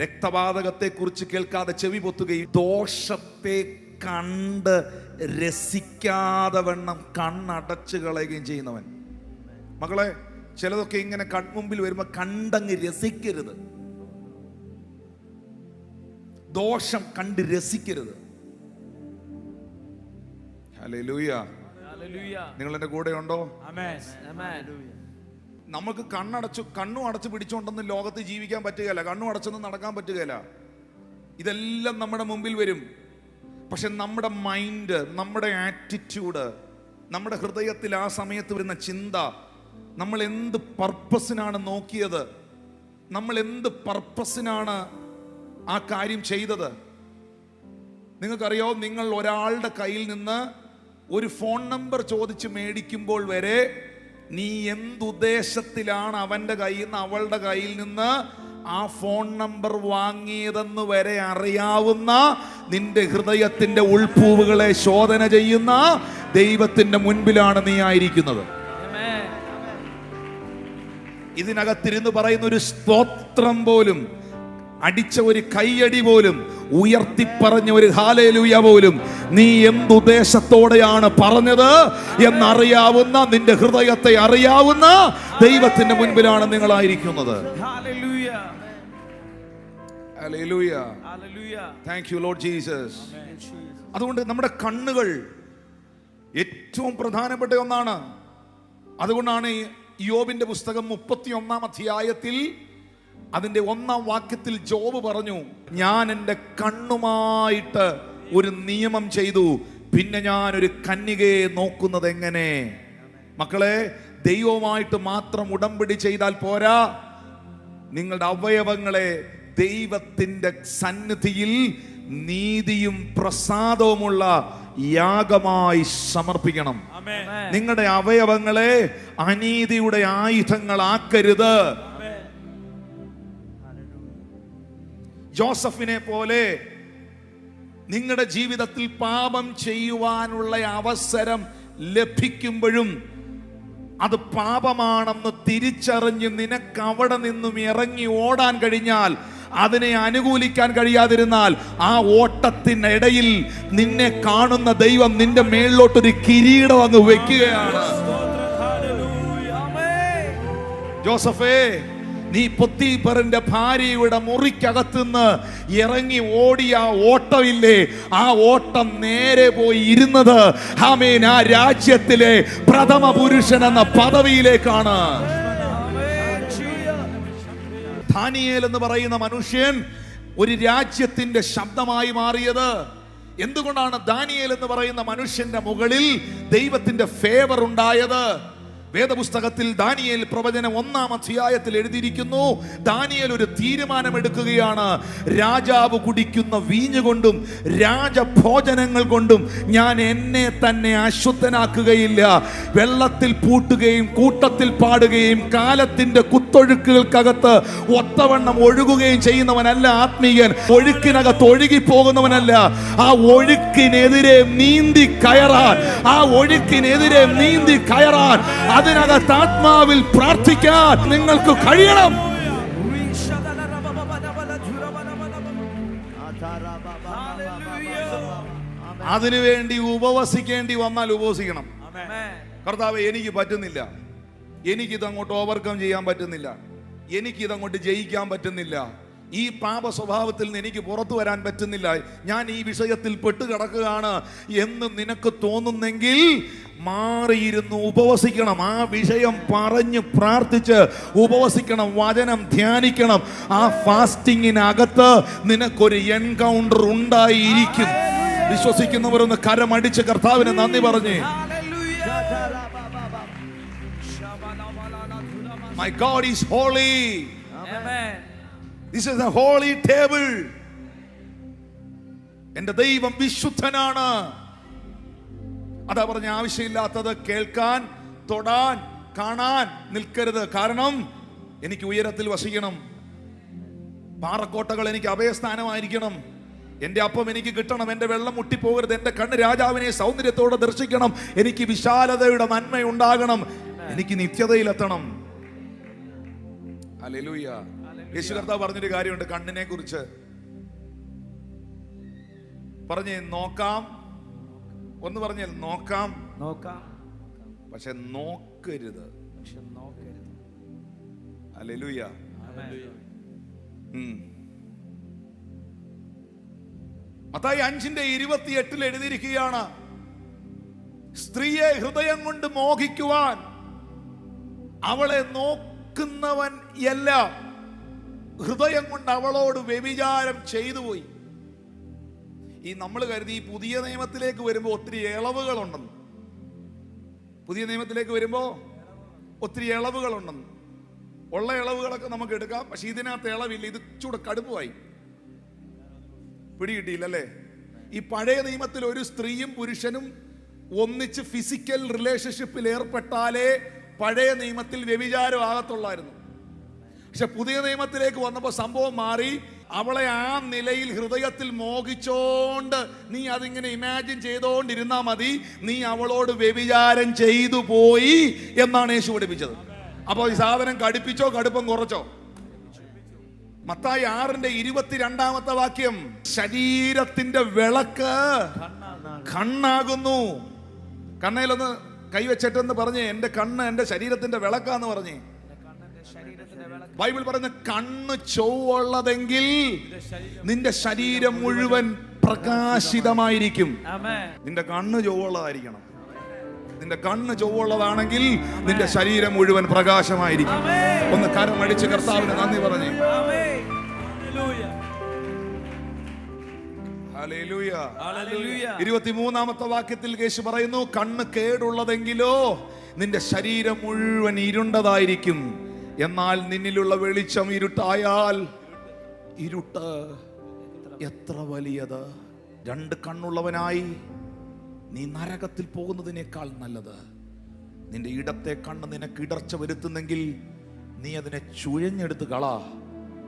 രക്തപാതകത്തെ കുറിച്ച് കേൾക്കാതെ ചെവി പൊത്തുകയും ദോഷത്തെ കണ്ട് രസിക്കാതെ വണ്ണം കണ്ണടച്ചു കളയുകയും ചെയ്യുന്നവൻ. മക്കളെ, ചിലതൊക്കെ ഇങ്ങനെ കൺമുമ്പിൽ വരുമ്പോ കണ്ടങ്ങ് രസിക്കരുത്. ദോഷം കണ്ട് രസിക്കരുത്. ഹല്ലേലൂയ. നിങ്ങൾ എന്റെ കൂടെ ഉണ്ടോ? നമുക്ക് കണ്ണും അടച്ചു പിടിച്ചുകൊണ്ടൊന്നും ലോകത്ത് ജീവിക്കാൻ പറ്റുകയില്ല. കണ്ണും അടച്ചൊന്നും നടക്കാൻ പറ്റുകയില്ല. ഇതെല്ലാം നമ്മുടെ മുമ്പിൽ വരും. പക്ഷെ നമ്മുടെ മൈൻഡ്, നമ്മുടെ ആറ്റിറ്റ്യൂഡ്, നമ്മുടെ ഹൃദയത്തിൽ ആ സമയത്ത് വരുന്ന ചിന്ത, നമ്മൾ എന്ത് പർപ്പസിനാണ് നോക്കിയത്, നമ്മൾ എന്ത് പർപ്പസിനാണ് ആ കാര്യം ചെയ്തത്. നിങ്ങൾക്കറിയോ, നിങ്ങൾ ഒരാളുടെ കയ്യിൽ നിന്ന് ഒരു ഫോൺ നമ്പർ ചോദിച്ച് മേടിക്കുമ്പോൾ വരെ നീ എന്തുദ്ദേശത്തിലാണ് അവന്റെ കയ്യിൽ നിന്ന്, അവളുടെ കയ്യിൽ നിന്ന് ആ ഫോൺ നമ്പർ വാങ്ങിയതെന്ന് വരെ അറിയാവുന്ന, നിന്റെ ഹൃദയത്തിന്റെ ഉൾപ്പൂവുകളെ ശോധന ചെയ്യുന്ന ദൈവത്തിന്റെ മുൻപിലാണ് നീ ആയിരിക്കുന്നത്. ഇതിനകത്തിരുന്ന് പറയുന്ന ഒരു സ്തോത്രം പോലും, അടിച്ച ഒരു കൈയടി പോലും, ഉയർത്തിപ്പറഞ്ഞ ഒരു ഹല്ലേലൂയ പോലും നീ എന്തുദ്ദേശത്തോടെയാണ് പറഞ്ഞത് എന്നറിയാവുന്ന, നിന്റെ ഹൃദയത്തെ അറിയാവുന്ന ദൈവത്തിന്റെ മുൻപിലാണ് നിങ്ങളായിരിക്കുന്നത്. Hallelujah. Thank you lord Jesus. അതുകൊണ്ട് നമ്മുടെ കണ്ണുകൾ ഏറ്റവും പ്രധാനപ്പെട്ട ഒന്നാണ്. അതുകൊണ്ടാണ് യോബിന്റെ പുസ്തകം 31-ാം അധ്യായത്തിൽ അതിന്റെ 1-ാം വാക്യത്തിൽ ജോബ് പറഞ്ഞു, ഞാൻ എൻ്റെ കണ്ണുമായിട്ട് ഒരു നിയമം ചെയ്തു, പിന്നെ ഞാൻ ഒരു കന്യകയെ നോക്കുന്നത് എങ്ങനെ. മക്കളെ, ദൈവവുമായിട്ട് മാത്രം ഉടമ്പടി ചെയ്താൽ പോരാ, നിങ്ങളുടെ അവയവങ്ങളെ ദൈവത്തിന്റെ സന്നിധിയിൽ നീതിയും പ്രസാദവുമുള്ള യാഗമായി സമർപ്പിക്കണം. നിങ്ങളുടെ അവയവങ്ങളെ അനീതിയുടെ ആയുധങ്ങളാക്കരുത്. ജോസഫിനെ പോലെ നിങ്ങളുടെ ജീവിതത്തിൽ പാപം ചെയ്യുവാനുള്ള അവസരം ലഭിക്കുമ്പോഴും അത് പാപമാണെന്ന് തിരിച്ചറിഞ്ഞ് നിനക്ക് അവിടെ നിന്നും ഇറങ്ങി ഓടാൻ കഴിഞ്ഞാൽ, അതിനെ അനുകൂലിക്കാൻ കഴിയാതിരുന്നാൽ, ആ ഓട്ടത്തിനിടയിൽ നിന്നെ കാണുന്ന ദൈവം നിന്റെ മേളിലോട്ടൊരു കിരീടം അങ്ങ് വെക്കുകയാണ്. ജോസഫേ, നീ പൊത്തീഫറിന്റെ ഭാര്യയുടെ മുറിക്കകത്തുനിന്ന് ഇറങ്ങി ഓടിയ ഓട്ടമില്ലേ, ആ ഓട്ടം നേരെ പോയി ഇരുന്നത് ആമേൻ ആ രാജ്യത്തിലെ പ്രഥമ പുരുഷൻ എന്ന പദവിയിലേക്കാണ്. ദാനിയേൽ എന്ന് പറയുന്ന മനുഷ്യൻ ഒരു രാജ്യത്തിന്റെ ശബ്ദമായി മാറിയത് എന്തുകൊണ്ടാണ്? ദാനിയേൽ എന്ന് പറയുന്ന മനുഷ്യന്റെ മുകളിൽ ദൈവത്തിന്റെ ഫേവർ ഉണ്ടായത്. വേദപുസ്തകത്തിൽ ദാനിയേൽ പ്രവചനം 1-ാം അധ്യായത്തിൽ എഴുതിയിരിക്കുന്നു, ദാനിയേൽ ഒരു തീരുമാനമെടുക്കുകയാണ്, രാജാവ് കുടിക്കുന്ന വീഞ്ഞ് കൊണ്ടും രാജഭോജനങ്ങൾ കൊണ്ടും ഞാൻ എന്നെ തന്നെ അശുദ്ധനാക്കുകയില്ല. വെള്ളത്തിൽ പൂട്ടുകയും കൂട്ടത്തിൽ പാടുകയും കാലത്തിന്റെ കുത്തൊഴുക്കുകൾക്കകത്ത് ഒത്തവണ്ണം ഒഴുകുകയും ചെയ്യുന്നവനല്ല ആത്മീയൻ. ഒഴുക്കിനകത്ത് ഒഴുകിപ്പോകുന്നവനല്ല. ആ ഒഴുക്കിനെതിരെ നീന്തി കയറാൻ, ആ ഒഴുക്കിനെതിരെ നീന്തി കയറാൻ, അതിനകത്ത് ആത്മാവിൽ പ്രാർത്ഥിക്കാൻ നിങ്ങൾക്ക് കഴിയണം. അതിനുവേണ്ടി ഉപവസിക്കേണ്ടി വന്നാൽ ഉപവസിക്കണം. കർത്താവേ, എനിക്ക് പറ്റുന്നില്ല, എനിക്കിതങ്ങോട്ട് ഓവർകം ചെയ്യാൻ പറ്റുന്നില്ല, എനിക്കിതങ്ങോട്ട് ജയിക്കാൻ പറ്റുന്നില്ല, ഈ പാപ സ്വഭാവത്തിൽ നിന്ന് എനിക്ക് പുറത്തു വരാൻ പറ്റുന്നില്ല, ഞാൻ ഈ വിഷയത്തിൽ പെട്ടുകിടക്കുകയാണ് എന്ന് നിനക്ക് തോന്നുന്നെങ്കിൽ മാറിയിരുന്ന് ഉപവസിക്കണം. ആ വിഷയം പറഞ്ഞ് പ്രാർത്ഥിച്ച് ഉപവസിക്കണം, വചനം ധ്യാനിക്കണം. ആ ഫാസ്റ്റിങ്ങിനകത്ത് നിനക്കൊരു എൻകൗണ്ടർ ഉണ്ടായിരിക്കും. വിശ്വസിക്കുന്നവരൊന്ന് കരമടിച്ച് കർത്താവിന് നന്ദി പറഞ്ഞേ. My God is holy. Amen. This is a holy table. എൻ്റെ ദൈവം വിശുദ്ധനാണ്. അതാ പറഞ്ഞ ആവശ്യമില്ലാത്തത് കേൾക്കാൻ, തൊടാൻ, കാണാൻ നിൽക്കരുത്. കാരണം എനിക്ക് ഉയരത്തിൽ വസിക്കണം, പാറക്കോട്ടകൾ എനിക്ക് അഭയസ്ഥാനമായിരിക്കണം, എൻ്റെ അപ്പം എനിക്ക് കിട്ടണം, എൻ്റെ വെള്ളം മുട്ടിപ്പോകരുത്, എൻ്റെ കണ്ണ് രാജാവിനെ സൗന്ദര്യത്തോടെ ദർശിക്കണം, എനിക്ക് വിശാലതയുടെ നന്മ ഉണ്ടാകണം, എനിക്ക് നിത്യതയിലെത്തണം. ഹല്ലേലൂയ. യേശു കർത്താവ് പറഞ്ഞൊരു കാര്യമുണ്ട് കണ്ണിനെ കുറിച്ച്. പറഞ്ഞേ നോക്കാം. ഒന്ന് പറഞ്ഞേ നോക്കാം, പക്ഷെ നോക്കരുത്. ഹല്ലേലൂയ. മത്തായി 5:28 എഴുതിയിരിക്കുകയാണ്, സ്ത്രീയെ ഹൃദയം കൊണ്ട് മോഹിക്കുവാൻ അവളെ നോക്കുന്നവൻ എല്ലാം ഹൃദയം കൊണ്ട് അവളോട് വ്യഭിചാരം ചെയ്തു പോയി. ഈ നമ്മൾ കരുതി ഈ പുതിയ നിയമത്തിലേക്ക് വരുമ്പോൾ ഒത്തിരി ഇളവുകളുണ്ടെന്ന്. പുതിയ നിയമത്തിലേക്ക് വരുമ്പോൾ ഒത്തിരി ഇളവുകളുണ്ടെന്ന്. ഉള്ള ഇളവുകളൊക്കെ നമുക്ക് എടുക്കാം, പക്ഷെ ഇതിനകത്ത് ഇളവില്ല. ഇത് ചൂടെ കടുപ്പമായി. പിടികിട്ടിയില്ലല്ലേ? ഈ പഴയ നിയമത്തിൽ ഒരു സ്ത്രീയും പുരുഷനും ഒന്നിച്ച് ഫിസിക്കൽ റിലേഷൻഷിപ്പിൽ ഏർപ്പെട്ടാലേ പഴയ നിയമത്തിൽ വ്യഭിചാരം ആകത്തുള്ളായിരുന്നു. പക്ഷെ പുതിയ നിയമത്തിലേക്ക് വന്നപ്പോൾ സംഭവം മാറി. അവളെ ആ നിലയിൽ ഹൃദയത്തിൽ മോഹിച്ചോണ്ട് നീ അതിങ്ങനെ ഇമാജിൻ ചെയ്തോണ്ടിരുന്നാ മതി, നീ അവളോട് വ്യഭിചാരം ചെയ്തു പോയി എന്നാണ് യേശു പഠിപ്പിച്ചത്. അപ്പോൾ ഈ സാധനം കടുപ്പിച്ചോ കടുപ്പം കുറച്ചോ? മത്തായി 6:22 വാക്യം, ശരീരത്തിന്റെ വിളക്ക് കണ്ണാകുന്നു. കണ്ണയിലൊന്ന് കൈവച്ചിട്ടെന്ന് പറഞ്ഞേ, എന്റെ കണ്ണ് എന്റെ ശരീരത്തിന്റെ വിളക്കാന്ന് പറഞ്ഞേ. ബൈബിൾ പറയുന്ന കണ്ണ് ചൊവ്വുള്ളതെങ്കിൽ നിന്റെ ശരീരം മുഴുവൻ പ്രകാശിതമായിരിക്കും. നിന്റെ കണ്ണ് ചൊവ്വുള്ളതായിരിക്കണം. നിന്റെ കണ്ണ് ചൊവ്വുള്ളതാണെങ്കിൽ നിന്റെ ശരീരം മുഴുവൻ പ്രകാശമായിരിക്കും. ഒന്ന് കരം അടിച്ച് കർത്താവിന് നന്ദി പറഞ്ഞു. ഹല്ലേലൂയ. 23 വാക്യത്തിൽ യേശു പറയുന്നു, കണ്ണ് കേടുള്ളതെങ്കിലോ നിന്റെ ശരീരം മുഴുവൻ ഇരുണ്ടതായിരിക്കും. എന്നാൽ നിന്നിലുള്ള വെളിച്ചം ഇരുട്ടായാൽ ഇരുട്ട് എത്ര വലിയത്. 2 കണ്ണുള്ളവനായി നീ നരകത്തിൽ പോകുന്നതിനേക്കാൾ നല്ലത്. നിന്റെ ഇടത്തെ കണ്ണ് നിനക്ക് ഇടർച്ച വരുത്തുന്നെങ്കിൽ നീ അതിനെ ചുഴഞ്ഞെടുത്ത് കളാ.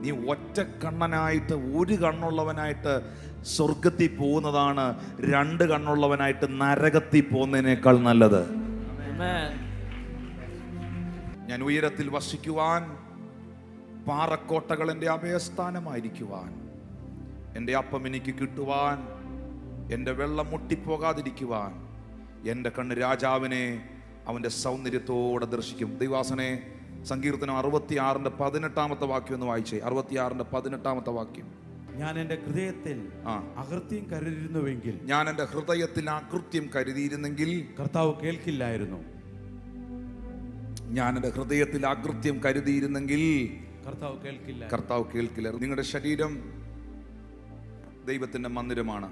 നീ ഒറ്റ കണ്ണനായിട്ട്, ഒരു കണ്ണുള്ളവനായിട്ട് സ്വർഗത്തിൽ പോകുന്നതാണ് 2 കണ്ണുള്ളവനായിട്ട് നരകത്തിൽ പോകുന്നതിനേക്കാൾ നല്ലത്. ഞാൻ ഉയരത്തിൽ വസിക്കുവാൻ, പാറക്കോട്ടകൾ എൻ്റെ അഭയസ്ഥാനമായിരിക്കുവാൻ, എൻ്റെ അപ്പം എനിക്ക് കിട്ടുവാൻ, എൻ്റെ വെള്ളം മുട്ടിപ്പോകാതിരിക്കുവാൻ എൻ്റെ കണ്ണ് രാജാവിനെ അവൻ്റെ സൗന്ദര്യത്തോടെ ദർശിക്കും. ദൈവാസനെ സങ്കീർത്തനം 66:18 വാക്യം ഒന്ന് വായിച്ചേ. 66:18 വാക്യം. ഞാൻ എൻ്റെ ഹൃദയത്തിൽ അകൃത്യം കരുതിയിരുന്നുവെങ്കിൽ, ഞാൻ എൻ്റെ ഹൃദയത്തിൽ അകൃത്യം കരുതിയിരുന്നെങ്കിൽ കർത്താവ് കേൾക്കില്ലായിരുന്നു. ഞാൻ എൻ്റെ ഹൃദയത്തിൽ അകൃത്യം കരുതിയിരുന്നെങ്കിൽ കർത്താവ് കേൾക്കില്ല. നിങ്ങളുടെ ശരീരം ദൈവത്തിന്റെ മന്ദിരമാണ്.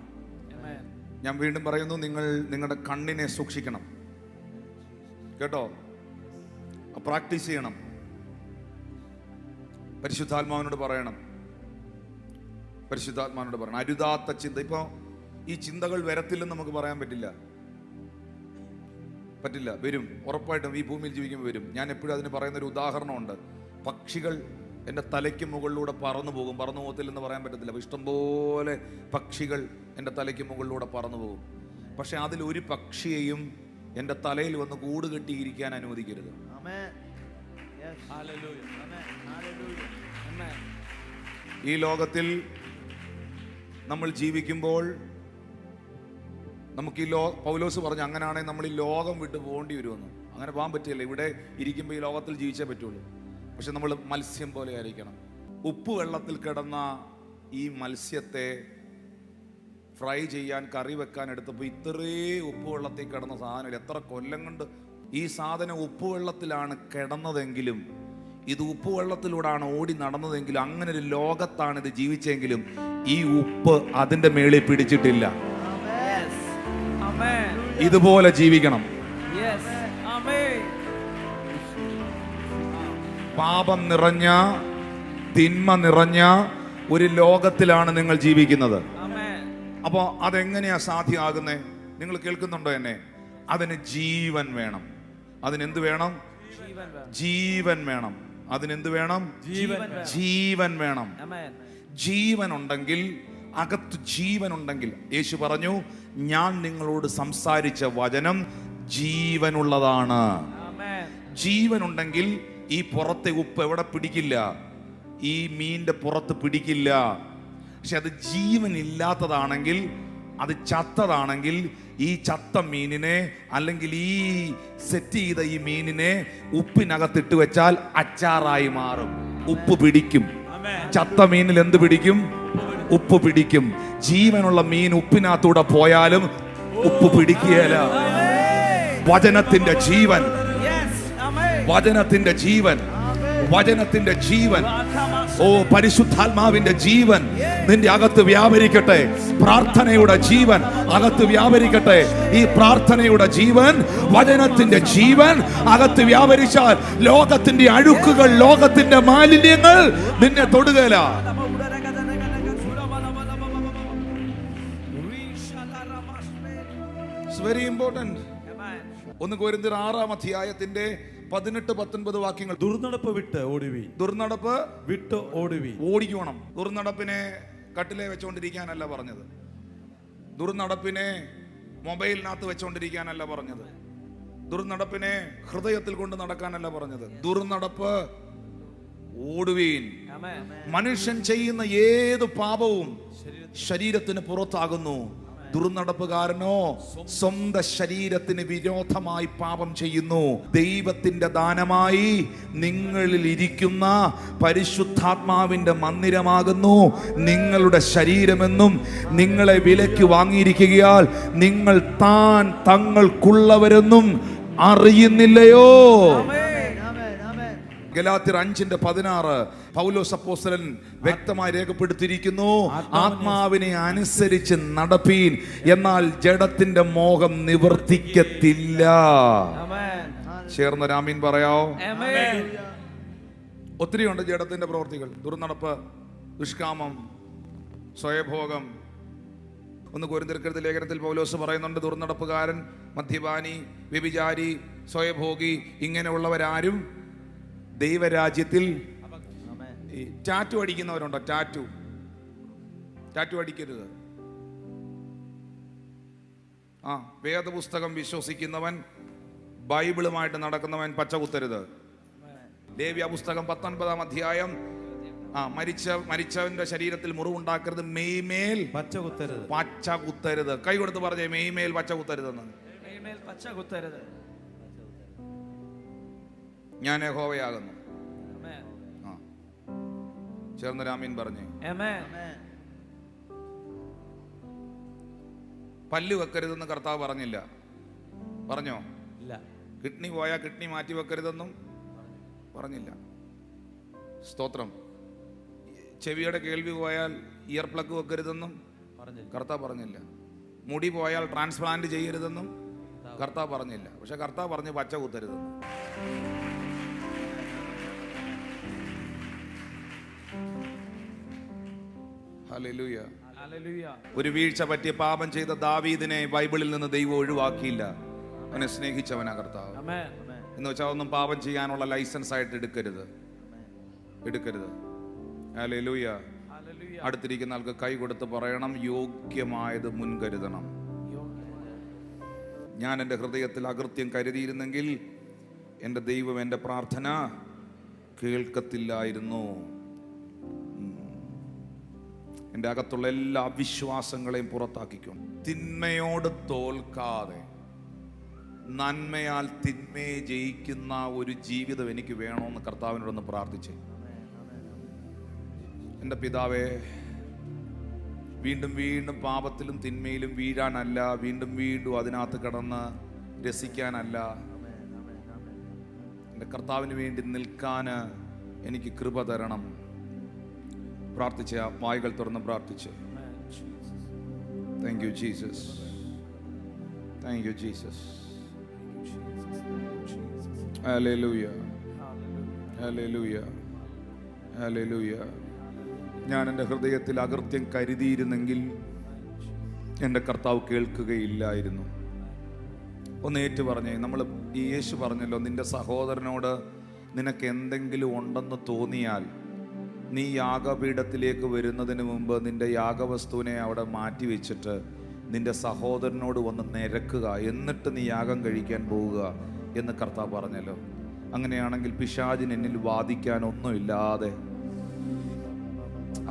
ഞാൻ വീണ്ടും പറയുന്നു, നിങ്ങൾ നിങ്ങളുടെ കണ്ണിനെ സൂക്ഷിക്കണം കേട്ടോ. പ്രാക്ടീസ് ചെയ്യണം. പരിശുദ്ധാത്മാവിനോട് പറയണം. അരുതാത്ത ചിന്ത. ഇപ്പൊ ഈ ചിന്തകൾ വരത്തില്ലെന്ന് നമുക്ക് പറയാൻ പറ്റില്ല. വരും, ഉറപ്പായിട്ടും ഈ ഭൂമിയിൽ ജീവിക്കുമ്പോൾ വരും. ഞാൻ എപ്പോഴും അതിന് പറയുന്നൊരു ഉദാഹരണമുണ്ട്. പക്ഷികൾ എൻ്റെ തലയ്ക്ക് മുകളിലൂടെ പറന്നു പോകും. പറന്നു പോകത്തില്ലെന്ന് പറയാൻ പറ്റത്തില്ല. ഇഷ്ടംപോലെ പക്ഷികൾ എൻ്റെ തലയ്ക്ക് മുകളിലൂടെ പറന്നു പോകും. പക്ഷെ അതിലൊരു പക്ഷിയെയും എൻ്റെ തലയിൽ വന്ന് കൂട് കെട്ടിയിരിക്കാൻ അനുവദിക്കരുത്. ഈ ലോകത്തിൽ നമ്മൾ ജീവിക്കുമ്പോൾ നമുക്ക് പൗലോസ് പറഞ്ഞു, അങ്ങനെയാണെങ്കിൽ നമ്മൾ ഈ ലോകം വിട്ട് പോകേണ്ടി വരുമെന്ന്. അങ്ങനെ പോകാൻ പറ്റില്ല. ഇവിടെ ഇരിക്കുമ്പോൾ ഈ ലോകത്തിൽ ജീവിച്ചേ പറ്റുള്ളൂ. പക്ഷെ നമ്മൾ മത്സ്യം പോലെ ആയിരിക്കണം. ഉപ്പ് വെള്ളത്തിൽ കിടന്ന ഈ മത്സ്യത്തെ ഫ്രൈ ചെയ്യാൻ, കറി വെക്കാൻ എടുത്തപ്പോൾ ഇത്രേ ഉപ്പ് വെള്ളത്തിൽ കിടന്ന സാധനം എത്ര കൊല്ലം കൊണ്ട് ഈ സാധനം ഉപ്പ് വെള്ളത്തിലാണ് കിടന്നതെങ്കിലും, ഇത് ഉപ്പ് വെള്ളത്തിലൂടെയാണ് ഓടി നടന്നതെങ്കിലും, അങ്ങനെ ഒരു ലോകത്താണ് ഇത് ജീവിച്ചെങ്കിലും ഈ ഉപ്പ് അതിൻ്റെ മേളിൽ പിടിച്ചിട്ടില്ല. ഇതുപോലെ ജീവിക്കണം. പാപം നിറഞ്ഞ, തിന്മ നിറഞ്ഞ ഒരു ലോകത്തിലാണ് നിങ്ങൾ ജീവിക്കുന്നത്. അപ്പോ അതെങ്ങനെയാ സാധ്യമാകുന്നേ? നിങ്ങൾ കേൾക്കുന്നുണ്ടോ എന്നെ? അതിന് ജീവൻ വേണം. അതിനെന്ത് വേണം? ജീവൻ വേണം. അതിനെന്ത് വേണം? ജീവൻ വേണം. ജീവൻ ഉണ്ടെങ്കിൽ, അകത്ത് ജീവൻ ഉണ്ടെങ്കിൽ, യേശു പറഞ്ഞു, ഞാൻ നിങ്ങളോട് സംസാരിച്ച വചനം ജീവനുള്ളതാണ്. ജീവൻ ഉണ്ടെങ്കിൽ ഈ പുറത്തെ ഉപ്പ് എവിടെ പിടിക്കില്ല? ഈ മീനിന്റെ പുറത്ത് പിടിക്കില്ല. പക്ഷെ അത് ജീവനില്ലാത്തതാണെങ്കിൽ, അത് ചത്തതാണെങ്കിൽ, ഈ ചത്ത മീനിനെ അല്ലെങ്കിൽ ഈ സെറ്റ് ചെയ്ത ഈ മീനിനെ ഉപ്പിനകത്തിട്ട് വെച്ചാൽ അച്ചാറായി മാറും. ഉപ്പ് പിടിക്കും. ചത്ത മീനിൽ എന്ത് പിടിക്കും? ഉപ്പ് പിടിക്കും. ജീവനുള്ള മീൻ ഉപ്പിനകത്തൂടെ പോയാലും ഉപ്പ് പിടിക്കുകയില്ല. വചനത്തിന്റെ ജീവൻ, വചനത്തിന്റെ ജീവൻ, വചനത്തിന്റെ ജീവൻ, ഓ പരിശുദ്ധാത്മാവിന്റെ ജീവൻ നിന്റെ അകത്ത് വ്യാപരിക്കട്ടെ. പ്രാർത്ഥനയുടെ ജീവൻ അകത്ത് വ്യാപരിക്കട്ടെ. ഈ പ്രാർത്ഥനയുടെ ജീവൻ, വചനത്തിന്റെ ജീവൻ അകത്ത് വ്യാപരിച്ചാൽ ലോകത്തിന്റെ അഴുക്കുകൾ, ലോകത്തിന്റെ മാലിന്യങ്ങൾ നിന്നെ തൊടുകയില്ല. Very important. 1 കൊരിന്ത്യർ 6-ാം അധ്യായത്തിന്റെ 18-19 വാക്യങ്ങൾ. ദുർനടപ്പ് വിട്ട് ഓടുവി. ദുർനടപ്പ് വിട്ട് ഓടുവി. ഓടിക്കണം. ദുർനടപ്പിനെ കട്ടിലെ വെച്ചോണ്ടിരിക്കാനല്ല പറഞ്ഞത്. ദുർനടപ്പിനെ മൊബൈലിനകത്ത് വെച്ചോണ്ടിരിക്കാനല്ല പറഞ്ഞത്. ദുർനടപ്പിനെ ഹൃദയത്തിൽ കൊണ്ട് നടക്കാനല്ല പറഞ്ഞത്. ദുർനടപ്പ് ഓടുവീൻ. മനുഷ്യൻ ചെയ്യുന്ന ഏത് പാപവും ശരീരത്തിന് പുറത്താകുന്നു. ദുർനടപ്പുകാരനോ സ്വന്തം ശരീരത്തിന് വിരോധമായി പാപം ചെയ്യുന്നു. ദൈവത്തിന്റെ ദാനമായി നിങ്ങളിൽ ഇരിക്കുന്ന പരിശുദ്ധാത്മാവിന്റെ മന്ദിരമാകുന്നു നിങ്ങളുടെ ശരീരമെന്നും നിങ്ങളെ വിലയ്ക്ക് വാങ്ങിയിരിക്കുകയാൽ നിങ്ങൾ തങ്ങൾക്കുള്ളവരെന്നും അറിയുന്നില്ലയോ? ഗലാത്യർ 5:16 പൗലോസ് അപ്പോസ്തലൻ വ്യക്തമായി രേഖപ്പെടുത്തിയിരിക്കുന്നു, ആത്മാവിനെ അനുസരിച്ച് നടപ്പീൻ, എന്നാൽ ജഡത്തിന്റെ മോഹം നിവർത്തിക്കത്തില്ല. ചേർന്ന് ആമീൻ പറയാവോ? ഒത്തിരിയുണ്ട് ജഡത്തിന്റെ പ്രവൃത്തികൾ. ദുർനടപ്പ്, ദുഷ്കാമം, സ്വയഭോഗം. 1 കൊരിന്ത്യർ ലേഖനത്തിൽ പൗലോസ് പറയുന്നുണ്ട്, ദുർനടപ്പുകാരൻ, മദ്യപാനി, വ്യഭിചാരി, സ്വയഭോഗി ഇങ്ങനെയുള്ളവരാരും ദൈവരാജ്യത്തിൽ. ഈ ടാറ്റു അടിക്കുന്നവരുണ്ടോ? ടാറ്റു അടിക്കരുത്. വേദപുസ്തകം വിശ്വസിക്കുന്നവൻ, ബൈബിളുമായിട്ട് നടക്കുന്നവൻ പച്ച കുത്തരുത്. ലേവ്യ പുസ്തകം 19-ാം അധ്യായം, മരിച്ചവന്റെ ശരീരത്തിൽ മുറിവുണ്ടാക്കരുത്, മെയ്മേൽ പച്ച കുത്തരുത്. കൈ കൊടുത്ത് പറഞ്ഞേ, മെയ്മേൽ പച്ച കുത്തരുതെന്ന്. ഞാൻ യഹോവയാകുന്നു. ചേർന്ന് ആമീൻ പറഞ്ഞേ. പല്ല് വെക്കരുതെന്ന് കർത്താവ് പറഞ്ഞില്ല. പറഞ്ഞോ? ഇല്ല. കിഡ്നി പോയാൽ കിഡ്നി മാറ്റി വെക്കരുതെന്നും പറഞ്ഞില്ല. സ്തോത്രം. ചെവിയുടെ കേൾവി പോയാൽ ഇയർ പ്ലഗ് വെക്കരുതെന്നും കർത്താവ് പറഞ്ഞില്ല. മുടി പോയാൽ ട്രാൻസ്പ്ലാന്റ് ചെയ്യരുതെന്നും കർത്താവ് പറഞ്ഞില്ല. പക്ഷെ കർത്താവ് പറഞ്ഞു പച്ച കുത്തരുതെന്ന്. ഹല്ലേലൂയ. ഒരു വീഴ്ച പറ്റിയ പാപം ചെയ്ത ദാവീദിനെ ബൈബിളിൽ നിന്ന് ദൈവം ഒഴിവാക്കിയില്ല. അവനെ സ്നേഹിച്ചവനാ കർത്താവ്. എന്ന് വെച്ചാൽ ഒന്നും പാപം ചെയ്യാനുള്ള ലൈസൻസ് ആയിട്ട് എടുക്കരുത്. ഹല്ലേലൂയ. അടുത്തിരിക്കുന്ന ആൾക്ക് കൈ കൊടുത്ത് പറയണം, യോഗ്യമായത് മുൻകരുതണം. ഞാൻ എൻ്റെ ഹൃദയത്തിൽ അകൃത്യം കരുതിയിരുന്നെങ്കിൽ എൻ്റെ ദൈവം എൻ്റെ പ്രാർത്ഥന കേൾക്കത്തില്ലായിരുന്നു. എൻ്റെ അകത്തുള്ള എല്ലാ അവിശ്വാസങ്ങളെയും പുറത്താക്കിക്കും. തിന്മയോട് തോൽക്കാതെ നന്മയാൽ തിന്മയെ ജയിക്കുന്ന ഒരു ജീവിതം എനിക്ക് വേണമെന്ന് കർത്താവിനോടൊന്ന് പ്രാർത്ഥിച്ചേ. എൻ്റെ പിതാവേ, വീണ്ടും വീണ്ടും പാപത്തിലും തിന്മയിലും വീഴാനല്ല, വീണ്ടും വീണ്ടും അതിനകത്ത് കിടന്ന് രസിക്കാനല്ല, എൻ്റെ കർത്താവിന് വേണ്ടി നിൽക്കാൻ എനിക്ക് കൃപ തരണം. പ്രാർത്ഥിച്ച വായുകൾ തുറന്ന് പ്രാർത്ഥിച്ച്. Thank you Jesus, thank you Jesus. Hallelujah, hallelujah, hallelujah. ഞാൻ എൻ്റെ ഹൃദയത്തിൽ അകൃത്യം കരുതിയിരുന്നെങ്കിൽ എൻ്റെ കർത്താവ് കേൾക്കുകയില്ലായിരുന്നു. ഒന്ന് ഏറ്റു പറഞ്ഞേ. നമ്മൾ ഈ യേശു പറഞ്ഞല്ലോ, നിന്റെ സഹോദരനോട് നിനക്ക് എന്തെങ്കിലും ഉണ്ടെന്ന് തോന്നിയാൽ നീ യാഗപീഠത്തിലേക്ക് വരുന്നതിന് മുമ്പ് നിന്റെ യാഗവസ്തുവിനെ അവിടെ മാറ്റി വെച്ചിട്ട് നിന്റെ സഹോദരനോട് വന്ന് നിരക്കുക, എന്നിട്ട് നീ യാഗം കഴിക്കാൻ പോവുക എന്ന് കർത്താവ് പറഞ്ഞല്ലോ. അങ്ങനെയാണെങ്കിൽ പിശാചിന് എന്നിൽ വാദിക്കാനൊന്നുമില്ലാതെ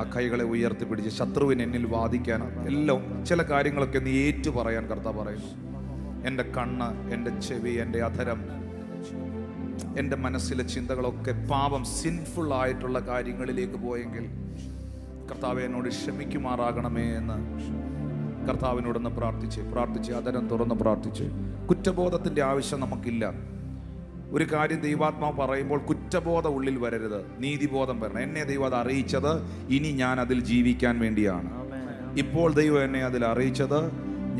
ആ കൈകളെ ഉയർത്തിപ്പിടിച്ച് ശത്രുവിന് എന്നിൽ വാദിക്കാൻ എല്ലാം ചില കാര്യങ്ങളൊക്കെ നീ ഏറ്റു പറയാൻ കർത്താവ് പറയുന്നു. എൻ്റെ കണ്ണ്, എൻ്റെ ചെവി, എൻ്റെ അധരം, എൻ്റെ മനസ്സിലെ ചിന്തകളൊക്കെ പാപം, സിൻഫുൾ ആയിട്ടുള്ള കാര്യങ്ങളിലേക്ക് പോയെങ്കിൽ കർത്താവെ എന്നോട് ക്ഷമിക്കുമാറാകണമേ എന്ന് കർത്താവിനോടൊന്ന് പ്രാർത്ഥിച്ച് അധരം തുറന്ന് പ്രാർത്ഥിച്ച്. കുറ്റബോധത്തിൻ്റെ ആവശ്യം നമുക്കില്ല. ഒരു കാര്യം ദൈവാത്മാവ് പറയുമ്പോൾ കുറ്റബോധം ഉള്ളിൽ വരരുത്, നീതിബോധം വരണം. എന്നെ ദൈവം അത് അറിയിച്ചത് ഇനി ഞാൻ അതിൽ ജീവിക്കാൻ വേണ്ടിയാണ്. ഇപ്പോൾ ദൈവം എന്നെ അതിൽ അറിയിച്ചത്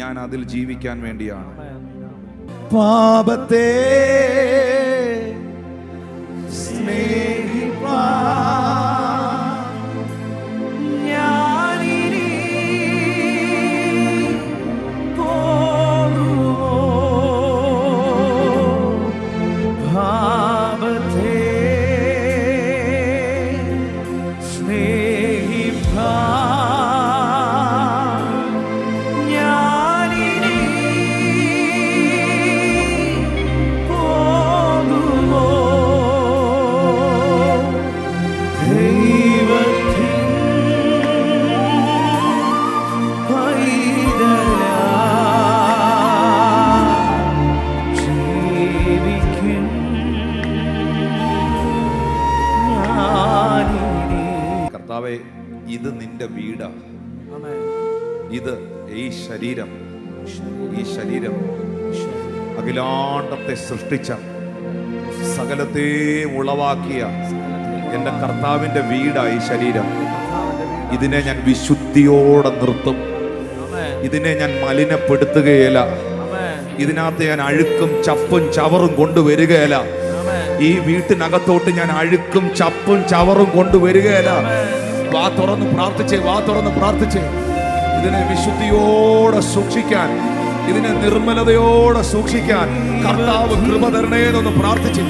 ഞാൻ അതിൽ ജീവിക്കാൻ വേണ്ടിയാണ്. പാപത്തെ ഇത് നിന്റെ വീടാ. ഇത് ഈ ശരീരം അഖിലാണ്ടത്തെ സൃഷ്ടിച്ച സകലത്തെ ഉളവാക്കിയ എൻ്റെ കർത്താവിൻ്റെ വീടാ ഈ ശരീരം. ഇതിനെ ഞാൻ വിശുദ്ധിയോടെ നിർത്തും. ഇതിനെ ഞാൻ മലിനപ്പെടുത്തുകയില്ല. ഇതിനകത്ത് ഞാൻ അഴുക്കും ചപ്പും ചവറും കൊണ്ടുവരികയില്ല. ഈ വീട്ടിനകത്തോട്ട് ഞാൻ അഴുക്കും ചപ്പും ചവറും കൊണ്ടുവരികയില്ല. വാ തുറന്ന് പ്രാർത്ഥിച്ചേ. ഇതിനെ വിശുദ്ധിയോടെ സൂക്ഷിക്കാൻ, ഇതിനെ നിർമ്മലതയോടെ സൂക്ഷിക്കാൻ കർത്താവ് കൃപ തരണേന്നൊന്ന് പ്രാർത്ഥിച്ചു.